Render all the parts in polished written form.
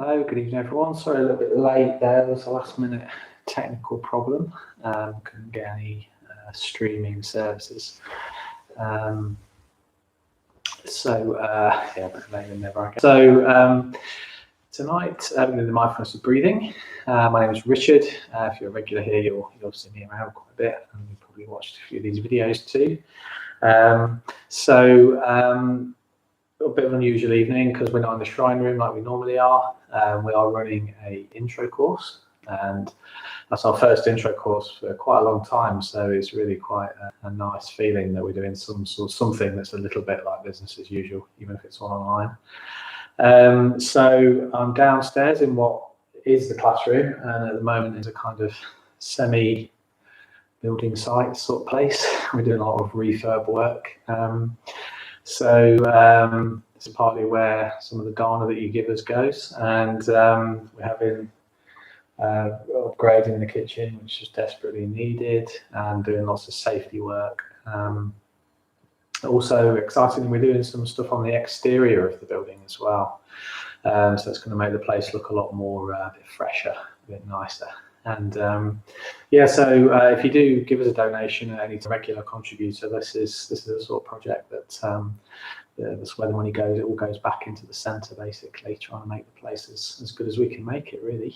Hello, good evening everyone. Sorry a little bit late there. There was a last minute technical problem. Couldn't get any streaming services. Yeah, but later than never again. So tonight we're going to do mindfulness of breathing. My name is Richard. If you're a regular here, you'll see me around quite a bit, and you've probably watched a few of these videos too. A bit of an unusual evening because we're not in the shrine room like we normally are. We are running an intro course, and that's our first intro course for quite a long time. So it's really quite a nice feeling that we're doing something that's a little bit like business as usual, even if it's all online. So I'm downstairs in what is the classroom, and at the moment is a kind of semi building site sort of place. We're doing a lot of refurb work. This is partly where some of the dharma that you give us goes, and we're having upgrading the kitchen, which is desperately needed, and doing lots of safety work. Also, excitingly, we're doing some stuff on the exterior of the building as well. So it's going to make the place look a lot more a bit fresher, a bit nicer. And if you do give us a donation at any regular contributor, this is the sort of project that that's where the money goes. It all goes back into the centre, basically, trying to make the place as good as we can make it, really.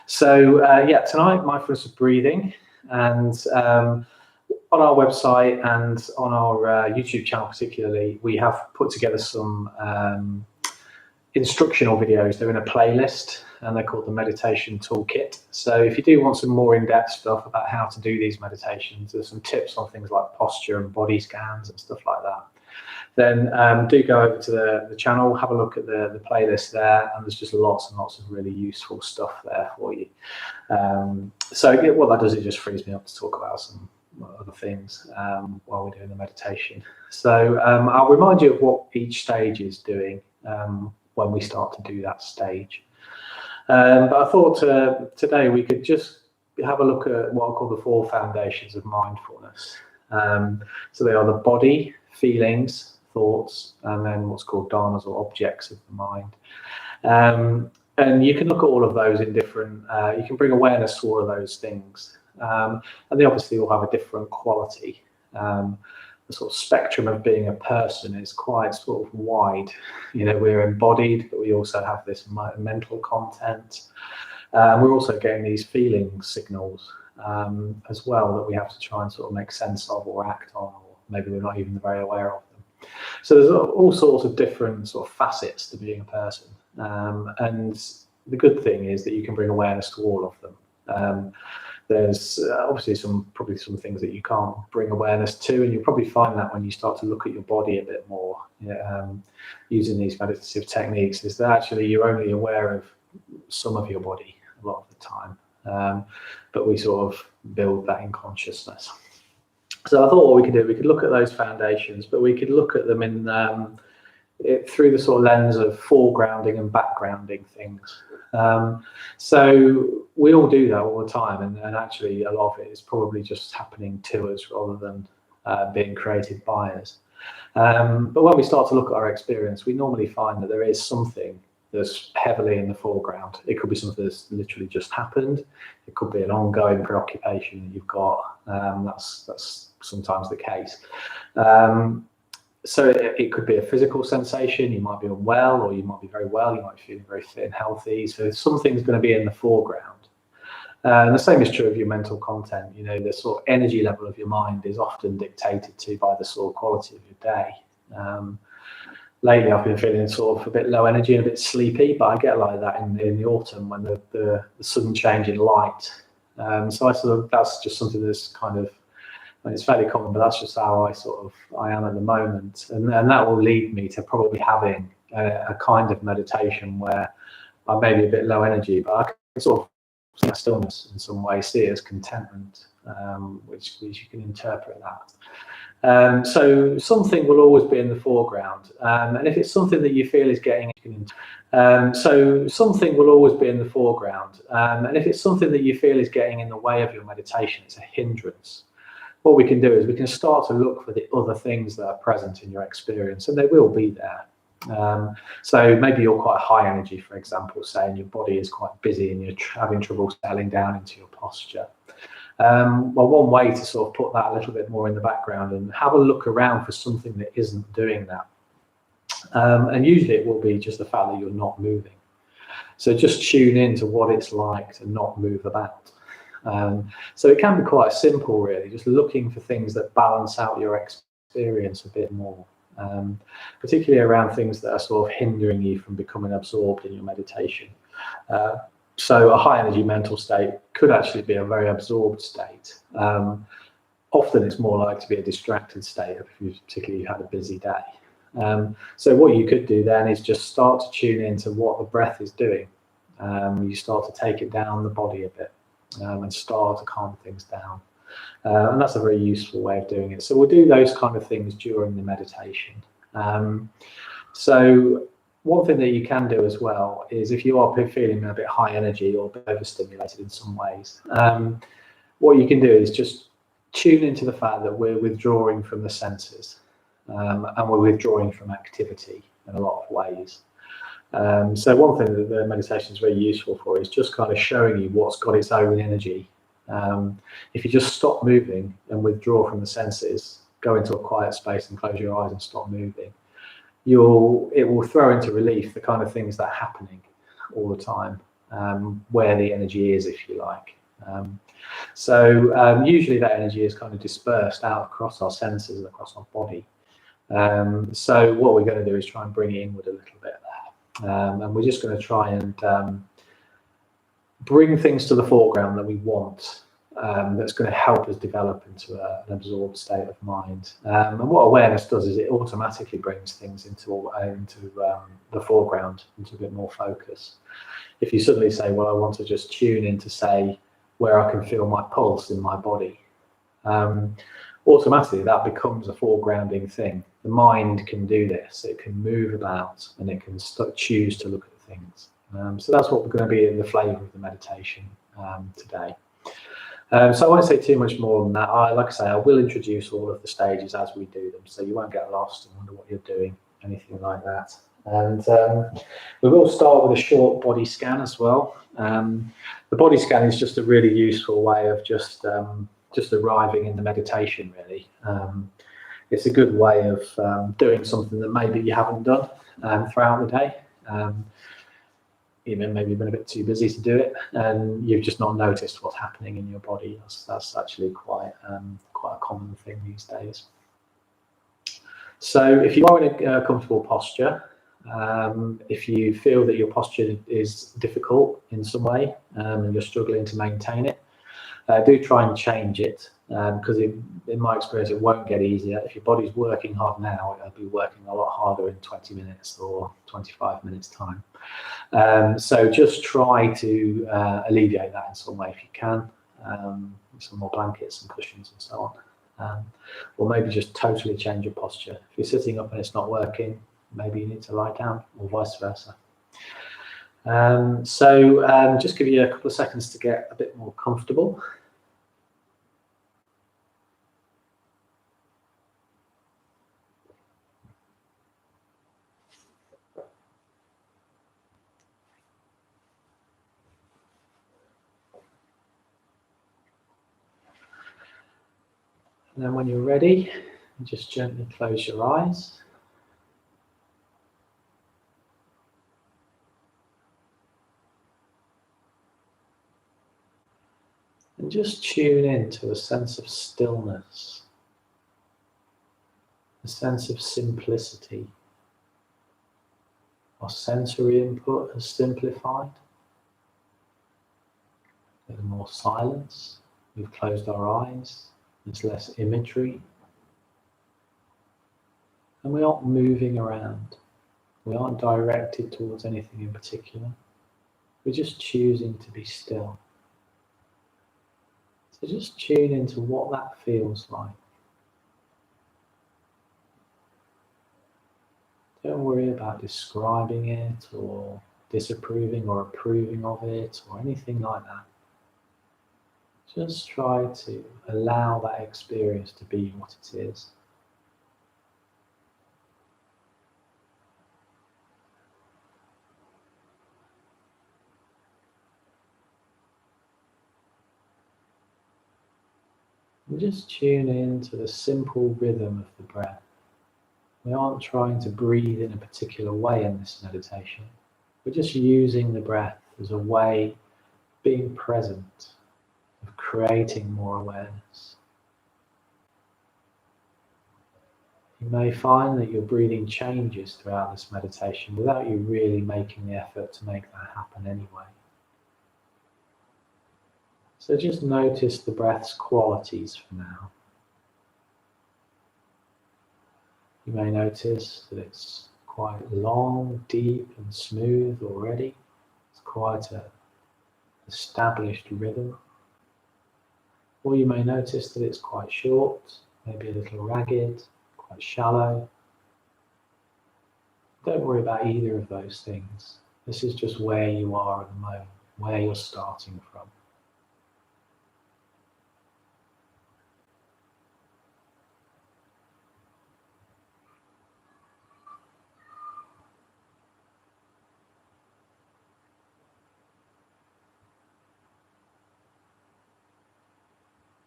Tonight, mindfulness of breathing, and on our website and on our YouTube channel particularly, we have put together some instructional videos. They're in a playlist, and they're called the Meditation Toolkit. So if you do want some more in-depth stuff about how to do these meditations, there's some tips on things like posture and body scans and stuff like that. Then do go over to the channel, have a look at the playlist there, and there's just lots and lots of really useful stuff there for you. What that does, it just frees me up to talk about some other things while we're doing the meditation. So I'll remind you of what each stage is doing when we start to do that stage. But I thought today we could just have a look at what I call the 4 foundations of mindfulness. So they are the body, feelings, thoughts, and then what's called dharmas or objects of the mind. And you can look at all of those in different, you can bring awareness to all of those things. And they obviously all have a different quality. The sort of spectrum of being a person is quite sort of wide. You know, we're embodied, but we also have this mental content. We're also getting these feeling signals as well that we have to try and sort of make sense of or act on, or maybe we're not even very aware of them. So there's all sorts of different sort of facets to being a person. And the good thing is that you can bring awareness to all of them. There's obviously probably some things that you can't bring awareness to, and you'll probably find that when you start to look at your body a bit more, using these meditative techniques, is that actually you're only aware of some of your body a lot of the time, but we sort of build that in consciousness. So I thought what we could do, we could look at those foundations, but we could look at them in through the sort of lens of foregrounding and backgrounding things. So we all do that all the time, and actually a lot of it is probably just happening to us rather than being created by us. But when we start to look at our experience, we normally find that there is something that's heavily in the foreground. It could be something that's literally just happened. It could be an ongoing preoccupation that you've got. That's sometimes the case. So it could be a physical sensation. You might be unwell, or you might be very well. You might be feeling very fit and healthy. So something's going to be in the foreground. And the same is true of your mental content. You know, the sort of energy level of your mind is often dictated to by the sort of quality of your day. Lately, I've been feeling sort of a bit low energy and a bit sleepy, but I get like that in the autumn when the sudden change in light. So that's just something that's kind of, it's fairly common, but that's just how I am at the moment, and that will lead me to probably having a kind of meditation where I may be a bit low energy, but I can sort of see my stillness in some way, see it as contentment, which you can interpret that. So something will always be in the foreground, and if it's something that you feel is getting, so something will always be in the foreground, and if it's something that you feel is getting in the way of your meditation, it's a hindrance. What we can do is we can start to look for the other things that are present in your experience, and they will be there. So maybe you're quite high energy, for example, say, and your body is quite busy and you're having trouble settling down into your posture. Well, one way to sort of put that a little bit more in the background and have a look around for something that isn't doing that. And usually it will be just the fact that you're not moving. So just tune in to what it's like to not move about. So it can be quite simple, really, just looking for things that balance out your experience a bit more, particularly around things that are sort of hindering you from becoming absorbed in your meditation. So a high energy mental state could actually be a very absorbed state. Often it's more likely to be a distracted state if you particularly had a busy day. So what you could do then is just start to tune into what the breath is doing. You start to take it down the body a bit and start to calm things down. And that's a very useful way of doing it. So we'll do those kind of things during the meditation. So one thing that you can do as well is if you are feeling a bit high energy or a bit overstimulated in some ways, what you can do is just tune into the fact that we're withdrawing from the senses and we're withdrawing from activity in a lot of ways. So one thing that the meditation is very useful for is just kind of showing you what's got its own energy. If you just stop moving and withdraw from the senses, go into a quiet space and close your eyes and stop moving, it will throw into relief the kind of things that are happening all the time, where the energy is, if you like. So usually that energy is kind of dispersed out across our senses and across our body. So what we're going to do is try and bring it inward a little bit there. And we're just going to try and bring things to the foreground that we want, that's going to help us develop into an absorbed state of mind. And what awareness does is it automatically brings things into the foreground, into a bit more focus. If you suddenly say, well, I want to just tune in to say where I can feel my pulse in my body, automatically that becomes a foregrounding thing. The mind can do this. It can move about and it can choose to look at things. So that's what we're going to be in the flavour of the meditation today. So I won't say too much more than that. Like I say, I will introduce all of the stages as we do them, so you won't get lost and wonder what you're doing, anything like that. And we will start with a short body scan as well. The body scan is just a really useful way of just arriving in the meditation, really. It's a good way of doing something that maybe you haven't done throughout the day. Even maybe you've been a bit too busy to do it and you've just not noticed what's happening in your body. That's actually quite a common thing these days. So if you are in a comfortable posture, if you feel that your posture is difficult in some way and you're struggling to maintain it, do try and change it, because in my experience it won't get easier. If your body's working hard now, it'll be working a lot harder in 20 minutes or 25 minutes time. So just try to alleviate that in some way if you can, some more blankets and cushions and so on. Or maybe just totally change your posture. If you're sitting up and it's not working, maybe you need to lie down, or vice versa. So just give you a couple of seconds to get a bit more comfortable. And then when you're ready, just gently close your eyes. And just tune in to a sense of stillness, a sense of simplicity. Our sensory input has simplified. There's more silence. We've closed our eyes. There's less imagery. And we aren't moving around. We aren't directed towards anything in particular. We're just choosing to be still. So just tune into what that feels like. Don't worry about describing it or disapproving or approving of it or anything like that. Just try to allow that experience to be what it is. And just tune in to the simple rhythm of the breath. We aren't trying to breathe in a particular way in this meditation. We're just using the breath as a way of being present, of creating more awareness. You may find that your breathing changes throughout this meditation without you really making the effort to make that happen anyway. So just notice the breath's qualities for now. You may notice that it's quite long, deep and smooth already. It's quite an established rhythm. Or you may notice that it's quite short, maybe a little ragged, quite shallow. Don't worry about either of those things. This is just where you are at the moment, where you're starting from.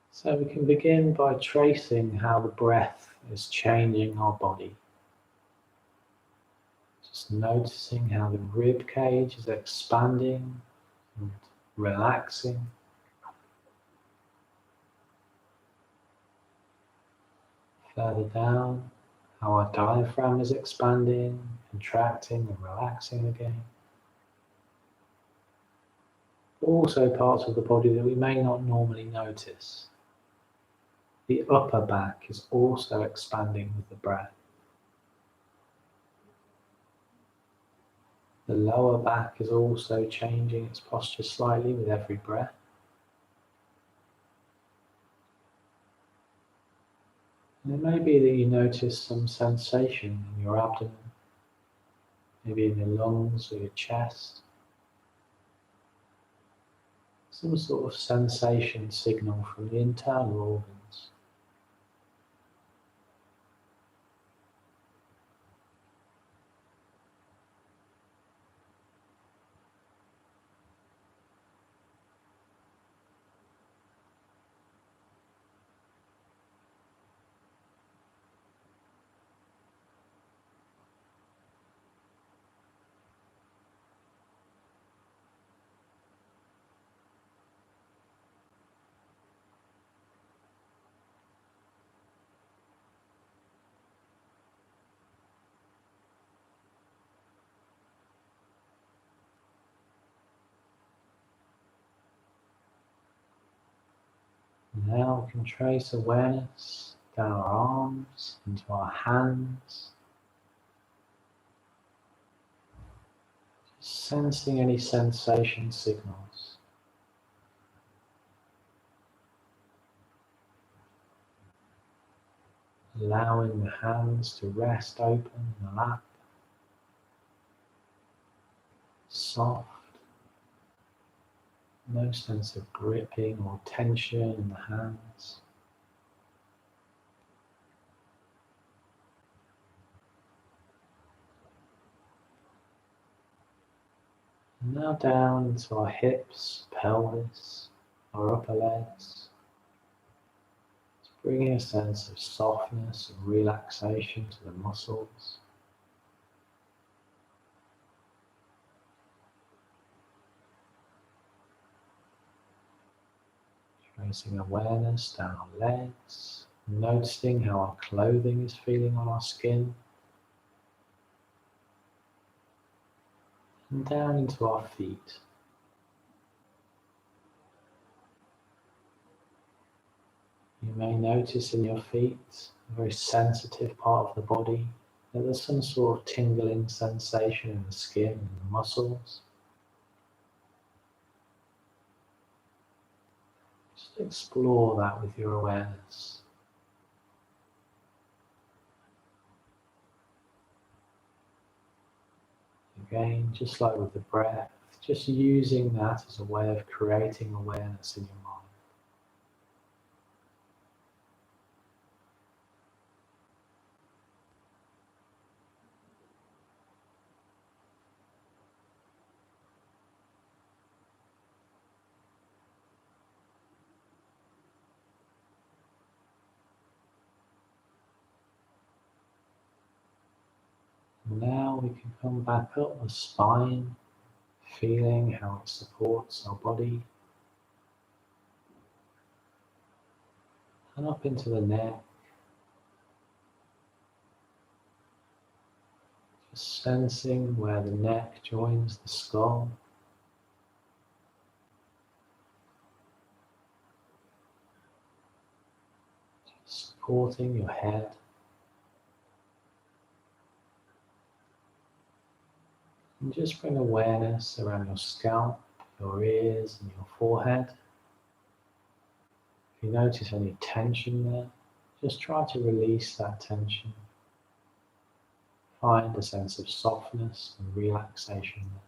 So we can begin by tracing how the breath is changing our body. Just noticing how the rib cage is expanding and relaxing. Further down, how our diaphragm is expanding, contracting and relaxing again. Also parts of the body that we may not normally notice. The upper back is also expanding with the breath. The lower back is also changing its posture slightly with every breath. And it may be that you notice some sensation in your abdomen, maybe in your lungs or your chest. Some sort of sensation signal from the internal organs. Now we can trace awareness down our arms, into our hands, sensing any sensation signals. Allowing the hands to rest open in the lap, soft, no sense of gripping or tension in the hands. And now down into our hips, pelvis, our upper legs. It's bringing a sense of softness and relaxation to the muscles. Tracing awareness down our legs, noticing how our clothing is feeling on our skin. And down into our feet. You may notice in your feet, a very sensitive part of the body, that there's some sort of tingling sensation in the skin and the muscles. Just explore that with your awareness. Again, just like with the breath, just using that as a way of creating awareness in your mind. now we can come back up the spine, feeling how it supports our body, and up into the neck, just sensing where the neck joins the skull. Just supporting your head. And just bring awareness around your scalp, your ears and your forehead. If you notice any tension there, just try to release that tension. Find a sense of softness and relaxation there.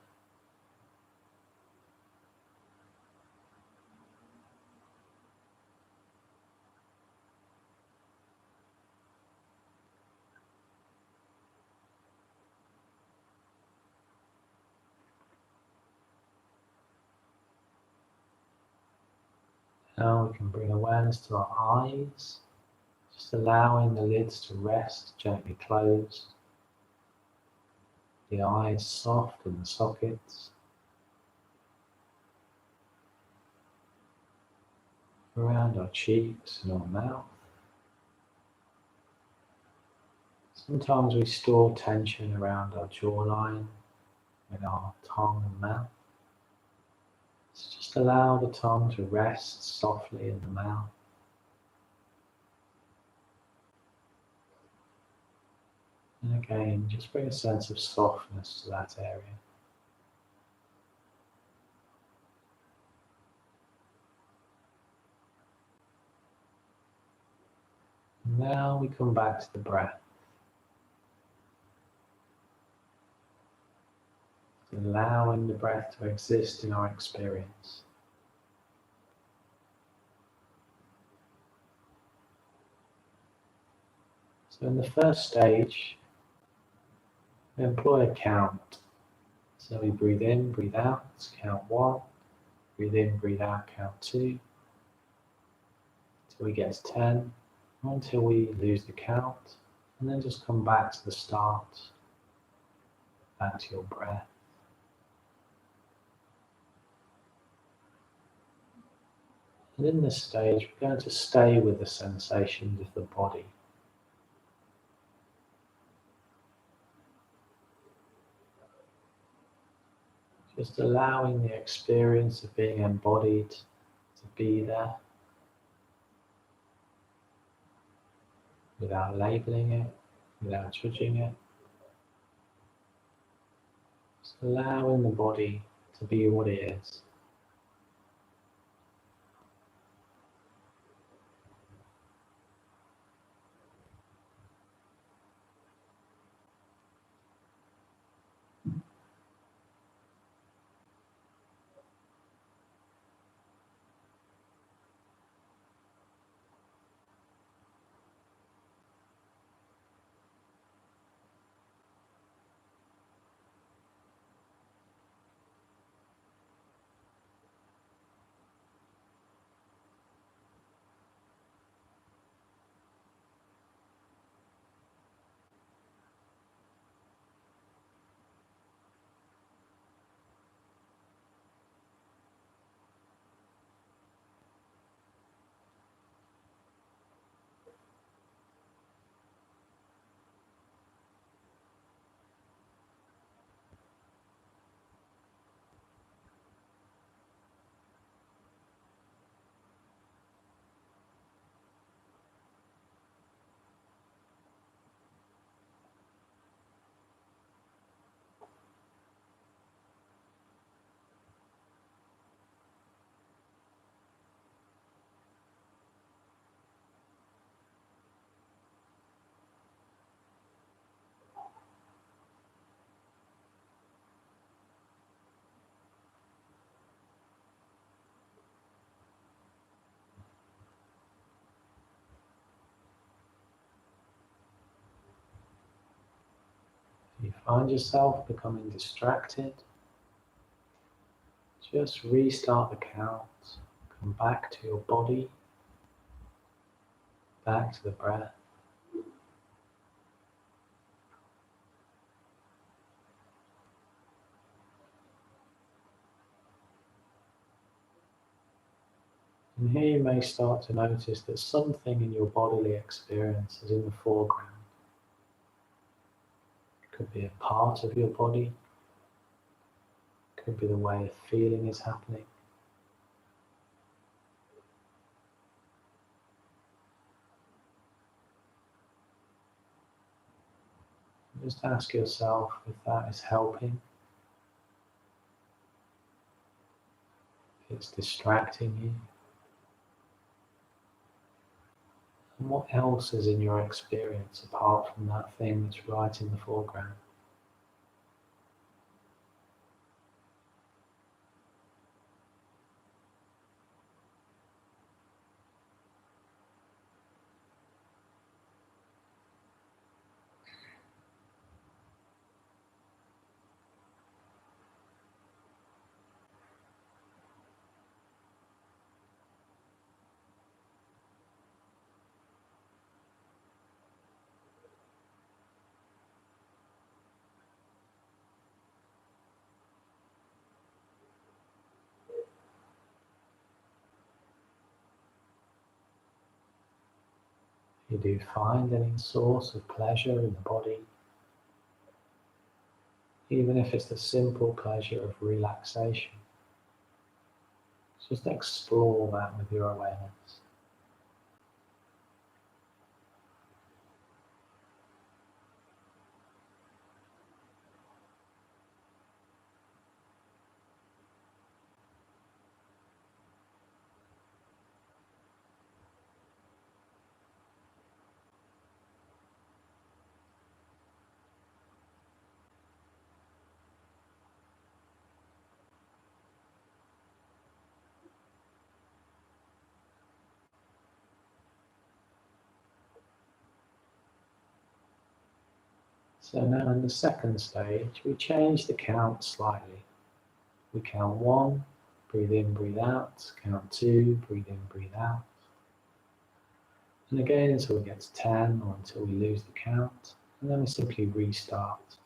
Now we can bring awareness to our eyes, just allowing the lids to rest, gently closed. The eyes soft in the sockets. Around our cheeks and our mouth. Sometimes we store tension around our jawline with our tongue and mouth. So just allow the tongue to rest softly in the mouth. And again, just bring a sense of softness to that area. Now we come back to the breath. Allowing the breath to exist in our experience. So in the first stage, we employ a count. So we breathe in, breathe out, count 1. Breathe in, breathe out, count 2. Until we get to 10, or until we lose the count. And then just come back to the start, back to your breath. And in this stage, we're going to stay with the sensations of the body. Just allowing the experience of being embodied to be there without labeling it, without judging it. Just allowing the body to be what it is. If you find yourself becoming distracted, just restart the count. Come back to your body, back to the breath. And here you may start to notice that something in your bodily experience is in the foreground. It could be a part of your body, it could be the way a feeling is happening. Just ask yourself if that is helping, if it's distracting you. And what else is in your experience apart from that thing that's right in the foreground? You do find any source of pleasure in the body, even if it's the simple pleasure of relaxation. Just explore that with your awareness. So now in the second stage, we change the count slightly. We count 1, breathe in, breathe out. Count 2, breathe in, breathe out. And again until we get to 10 or until we lose the count. And then we simply restart.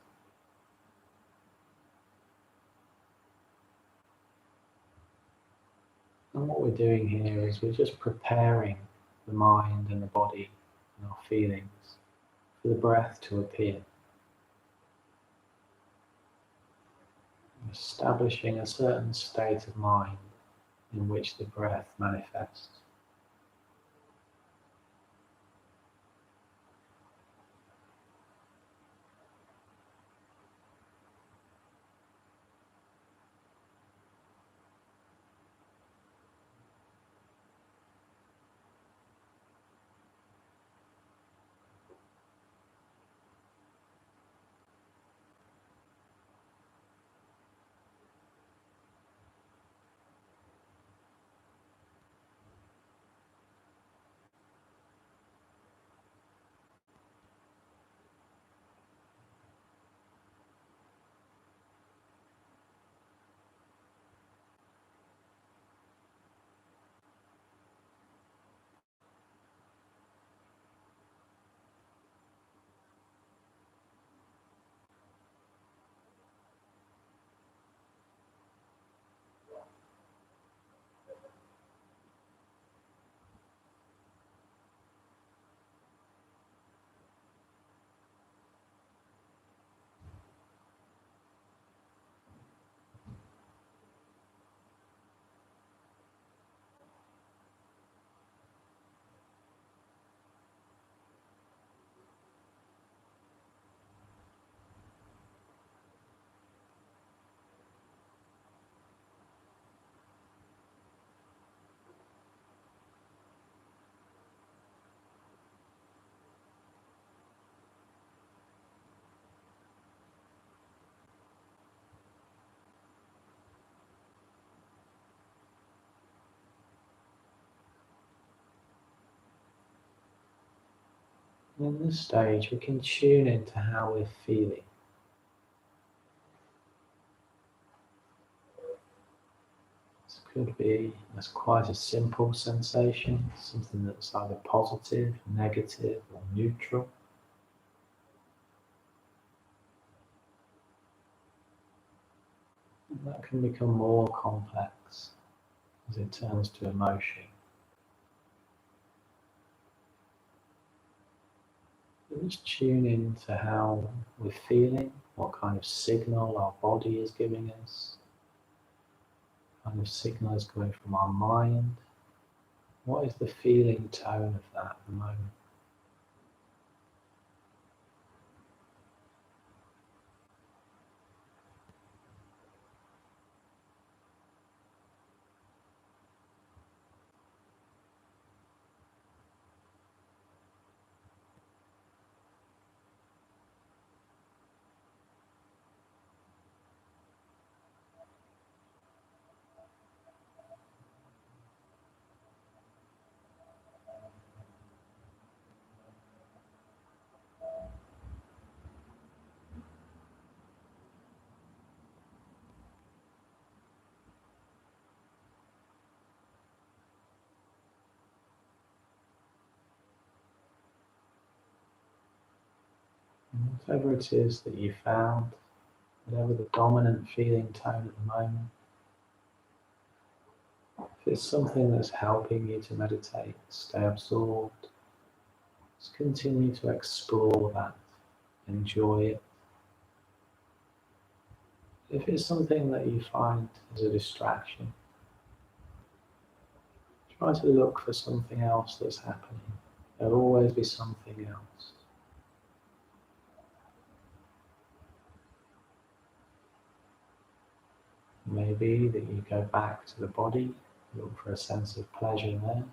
And what we're doing here is we're just preparing the mind and the body and our feelings for the breath to appear. Establishing a certain state of mind in which the breath manifests. And in this stage, we can tune into how we're feeling. This could be as quite a simple sensation, something that's either positive, negative, or neutral. And that can become more complex as it turns to emotion. Just tune in to how we're feeling, what kind of signal our body is giving us, what kind of signal is coming from our mind. What is the feeling tone of that at the moment? And whatever it is that you found, whatever the dominant feeling tone at the moment, if it's something that's helping you to meditate, stay absorbed, just continue to explore that, enjoy it. If it's something that you find is a distraction, try to look for something else that's happening. There'll always be something else. Maybe that you go back to the body, look for a sense of pleasure there.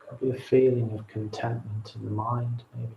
Could be a feeling of contentment in the mind, maybe.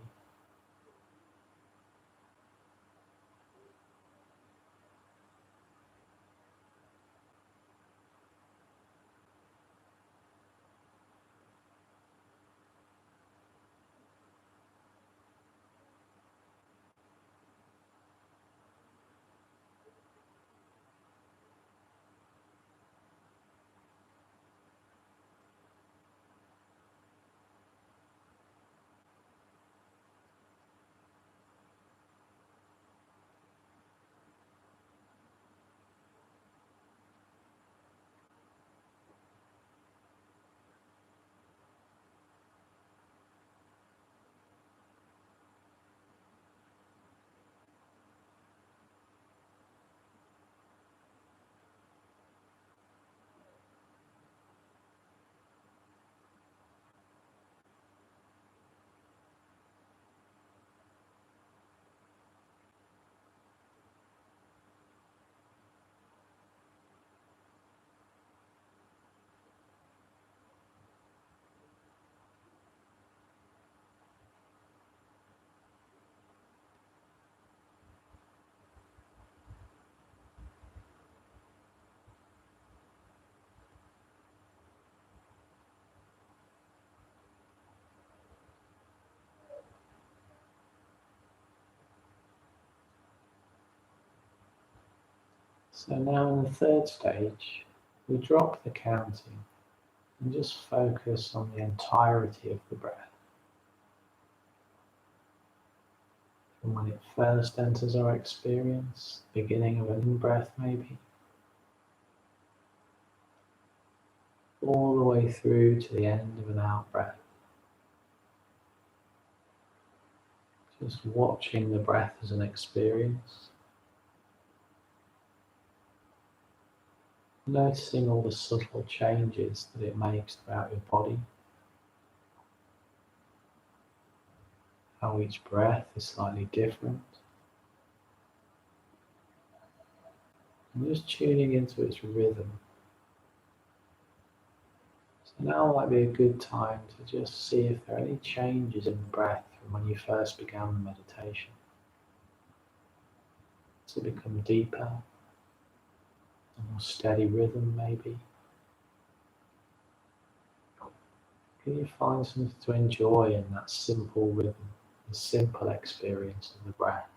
So now in the third stage, we drop the counting and just focus on the entirety of the breath. From when it first enters our experience, beginning of an in-breath maybe, all the way through to the end of an out-breath. Just watching the breath as an experience. Noticing all the subtle changes that it makes throughout your body. How each breath is slightly different. And just tuning into its rhythm. So now might be a good time to just see if there are any changes in the breath from when you first began the meditation. To become deeper, a more steady rhythm maybe. Can you find something to enjoy in that simple rhythm, the simple experience of the breath?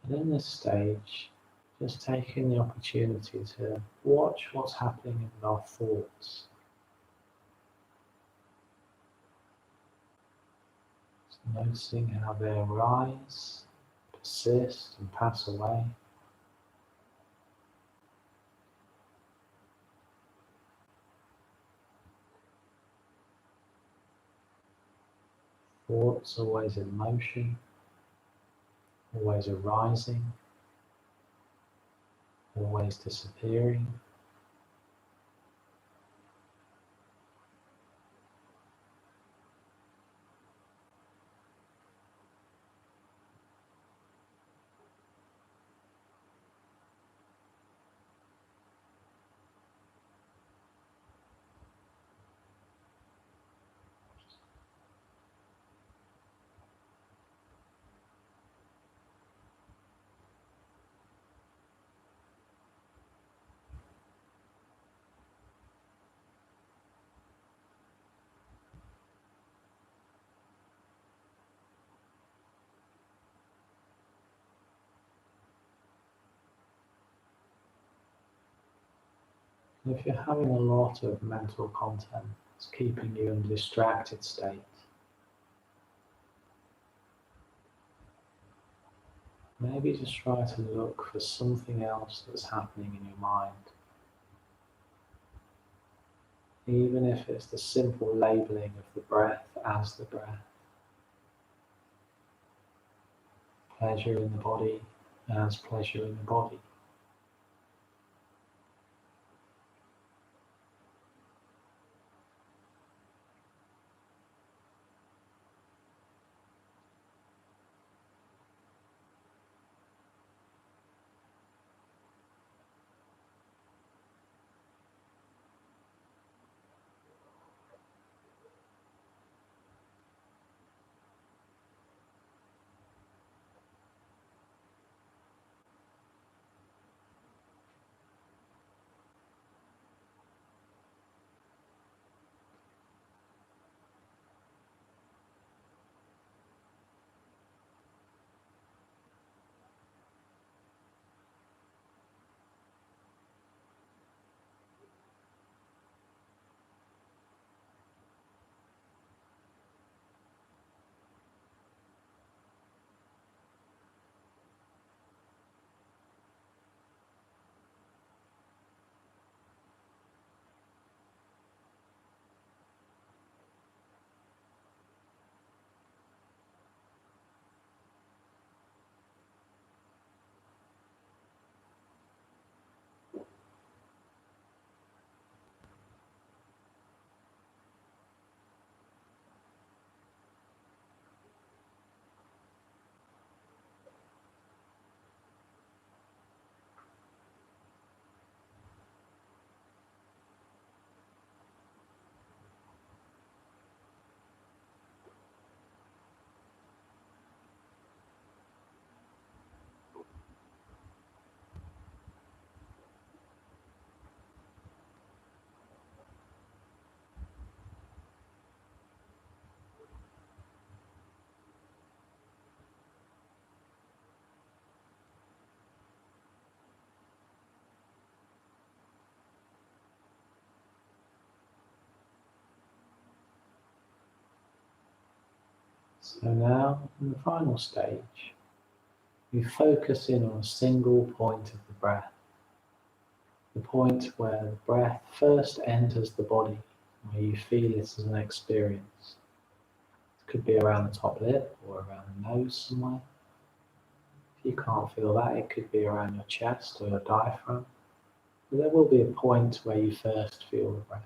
And in this stage, just taking the opportunity to watch what's happening with our thoughts. Just noticing how they arise, persist and pass away. Thoughts always in motion, always arising, always disappearing. And if you're having a lot of mental content that's keeping you in a distracted state, maybe just try to look for something else that's happening in your mind. Even if it's the simple labeling of the breath as the breath. Pleasure in the body as pleasure in the body. So now, in the final stage, you focus in on a single point of the breath. The point where the breath first enters the body, where you feel it as an experience. It could be around the top lip or around the nose somewhere. If you can't feel that, it could be around your chest or your diaphragm. But there will be a point where you first feel the breath.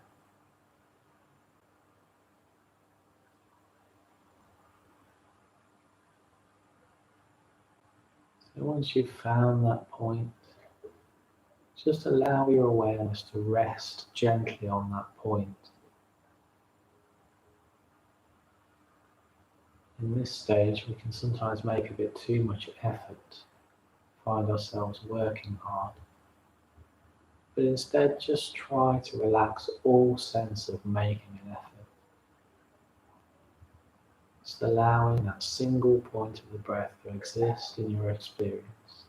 So once you've found that point, just allow your awareness to rest gently on that point. In this stage, we can sometimes make a bit too much effort, find ourselves working hard. But instead, just try to relax all sense of making an effort. Just allowing that single point of the breath to exist in your experience.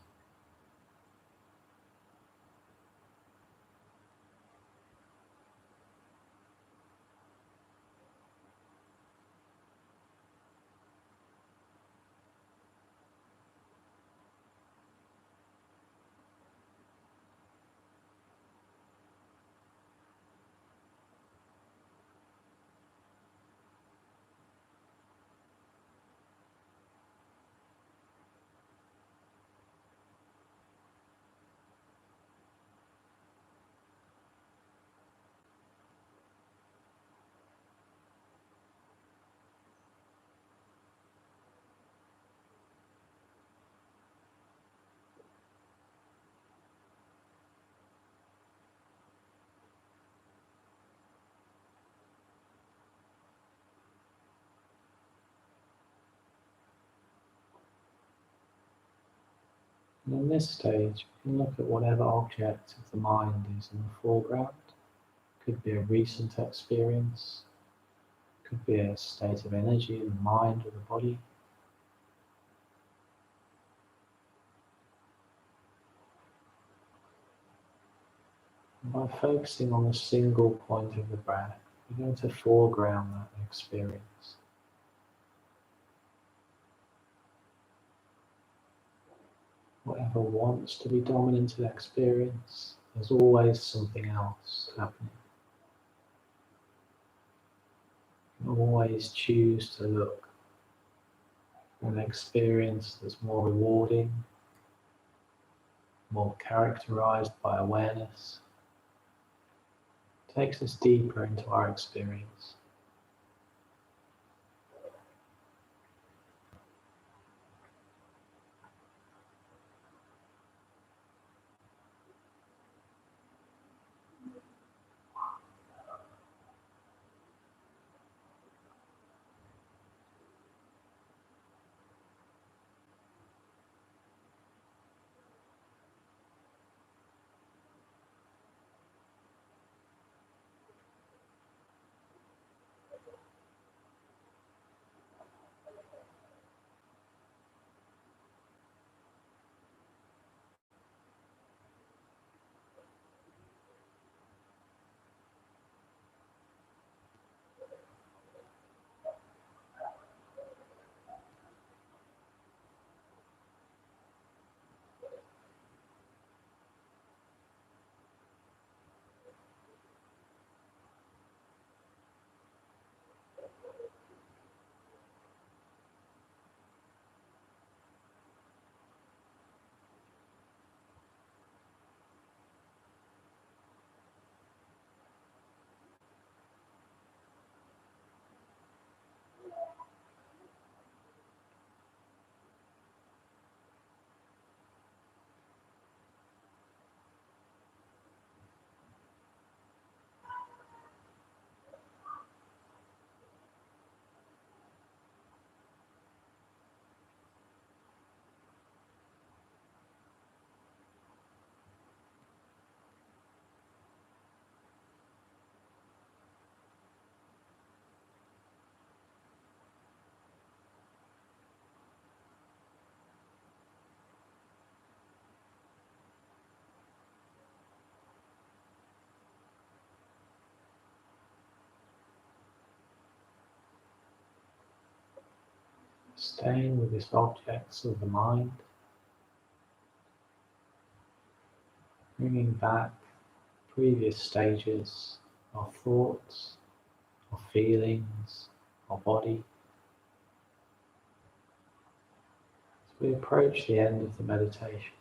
And in this stage, we can look at whatever object of the mind is in the foreground. Could be a recent experience, could be a state of energy in the mind or the body. And by focusing on a single point of the breath, we're going to foreground that experience. Whatever wants to be dominant in experience, there's always something else happening. You can always choose to look for an experience that's more rewarding, more characterized by awareness. It takes us deeper into our experience. Staying with these objects of the mind, bringing back previous stages of thoughts, of feelings, of body. As we approach the end of the meditation,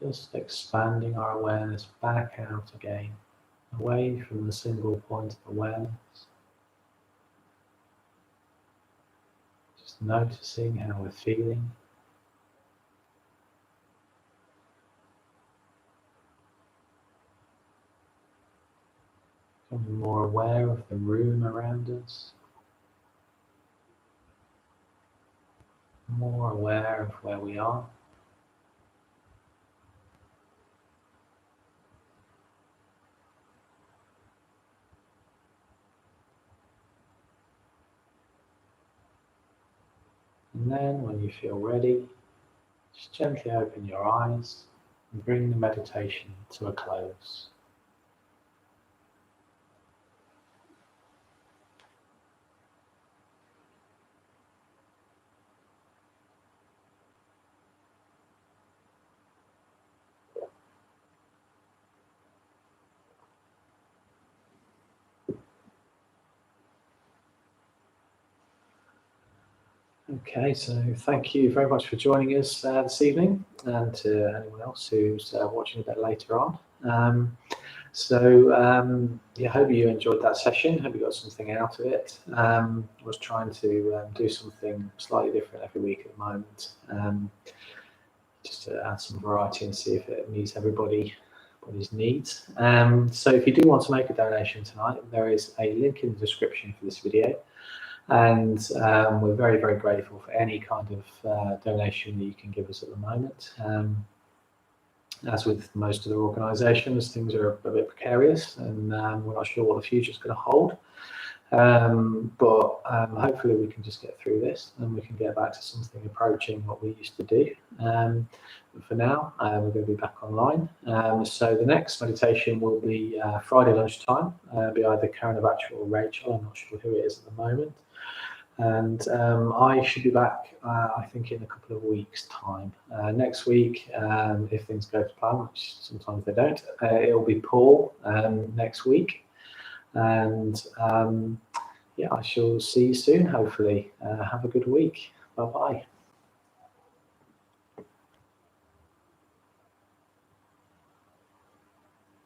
just expanding our awareness back out again, away from the single point of awareness. Just noticing how we're feeling. Becoming more aware of the room around us. More aware of where we are. And then when you feel ready, just gently open your eyes and bring the meditation to a close. Okay, so thank you very much for joining us this evening, and to anyone else who's watching a bit later on. Yeah, hope you enjoyed that session. Hope you got something out of it. I was trying to do something slightly different every week at the moment, just to add some variety and see if it meets everybody's needs. So if you do want to make a donation tonight, there is a link in the description for this video. And we're very, very grateful for any kind of donation that you can give us at the moment. As with most other organisations, things are a bit precarious, and we're not sure what the future is going to hold. But hopefully we can just get through this, and we can get back to something approaching what we used to do. But for now, we're going to be back online. So the next meditation will be Friday lunchtime. It'll be either Karen Abacha or Rachel. I'm not sure who it is at the moment. And I should be back, I think, in a couple of weeks' time. Next week, if things go to plan, which sometimes they don't, it'll be Paul next week. And yeah, I shall see you soon, hopefully. Have a good week. Bye-bye.